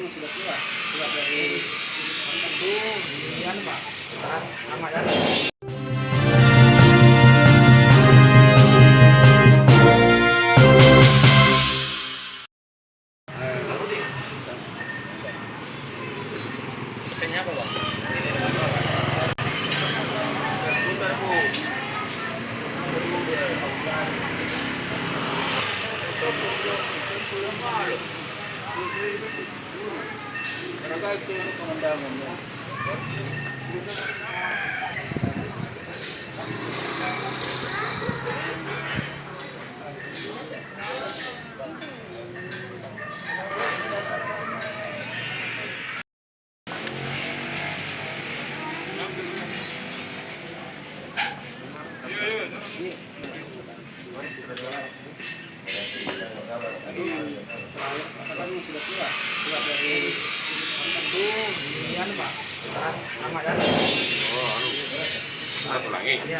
sudah keluar dari itu ini Pak. Amat ya. Pesennya apa, Bang? Sudah keluar dari itu ini Pak. Amat ya. Satu lagi. Iya.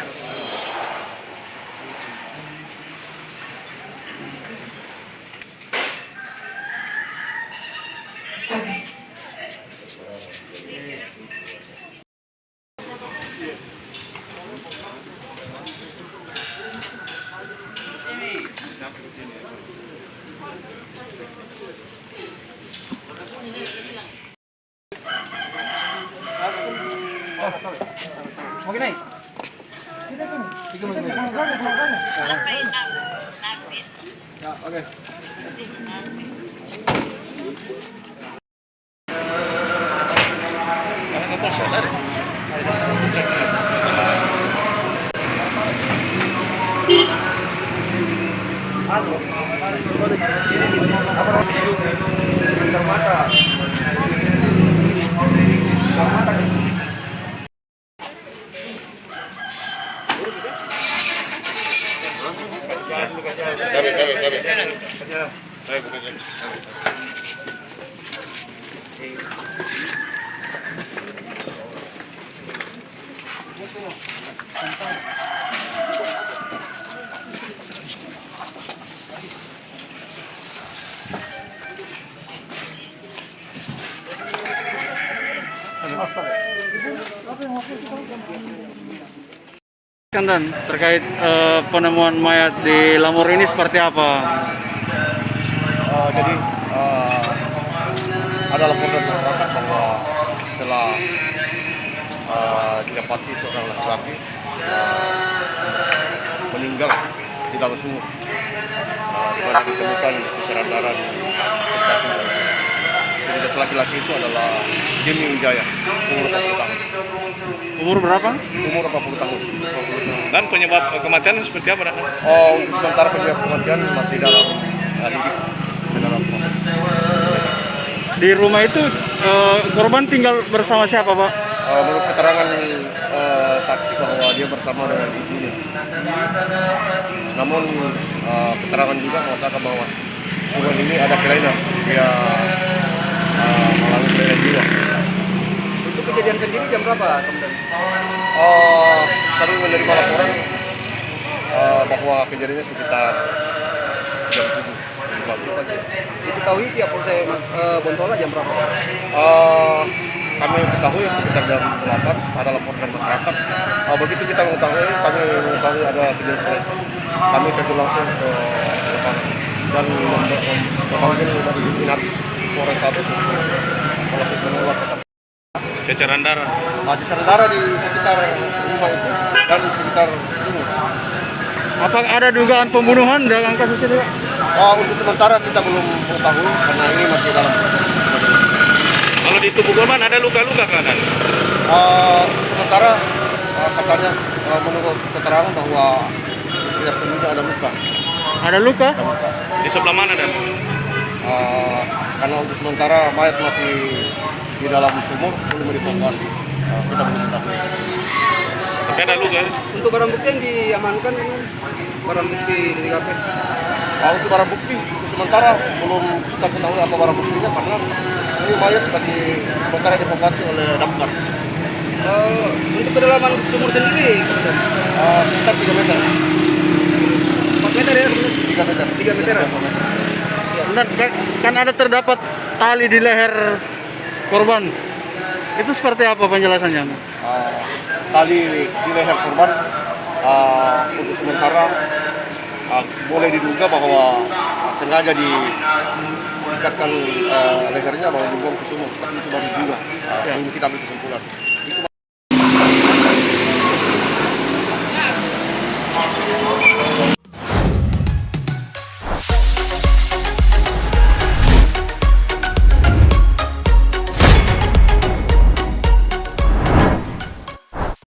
Mau naik? Ya, oke. Dan terkait penemuan mayat di Lamur ini seperti apa? Jadi ada laporan dari masyarakat bahwa telah didapati seorang laki-laki meninggal di dalam sumur, di mana ditemukan ceceran darah di sekitar sumur. Jadi laki-laki itu adalah Jimmy Wijaya, umur 40 tahun. Umur berapa? Umur 40 tahun. Dan penyebab kematian seperti apa? Untuk sementara penyebab kematian masih dalam lidik, dalam proses. Di rumah itu korban tinggal bersama siapa, Pak? Menurut keterangan saksi bahwa dia bersama dengan ibunya. Namun keterangan juga mengatakan bahwa korban ini ada kelainan, dia mengalami kelainan jiwa. Untuk kejadian sendiri jam berapa kemudian? Kami menerima laporan bahwa kejadiannya sekitar jam 7 pagi. Diketahui pihak Polsek Bontola jam berapa? Kami ketahui sekitar jam 8 ada laporan dari masyarakat. Begitu kita kami mengetahui ada kejadian seperti itu, kami terjun langsung ke lapangan dan memanggil dari Inat Polrestabes melakukan olah tkp. Ceceran darah. Ceceran darah di sekitar rumah itu dan di sekitar sumur. Apakah ada dugaan pembunuhan dalam kasus ini, Pak? Untuk sementara kita belum mengetahui karena ini masih dalam proses. Kalau di tubuh korban ada luka-luka kan? Sementara katanya menurut keterangan bahwa di sekitar tubuhnya ada luka. Ada luka? Ada luka. Di sebelah mana dan? Karena untuk sementara mayat masih di dalam sumur belum dievakuasi. Kita belum mengetahui. Tapi ada luka. Untuk barang bukti yang diamankan ini barang bukti di TKP. Untuk barang bukti untuk sementara belum kita ketahui apa barang buktinya karena ini mayat masih sementara dievakuasi oleh damkar. Untuk kedalaman sumur sendiri Sekitar 3 meter. 4 meter ya? 3 meter. 3 3 meteran. Dan kan ada terdapat tali di leher korban. Itu seperti apa penjelasannya? Tali di leher korban untuk sementara boleh diduga bahwa sengaja diikatkan lehernya bahwa dibuang ke sumur, tapi itu baru diduga. Belum kita ambil kesimpulan. Itu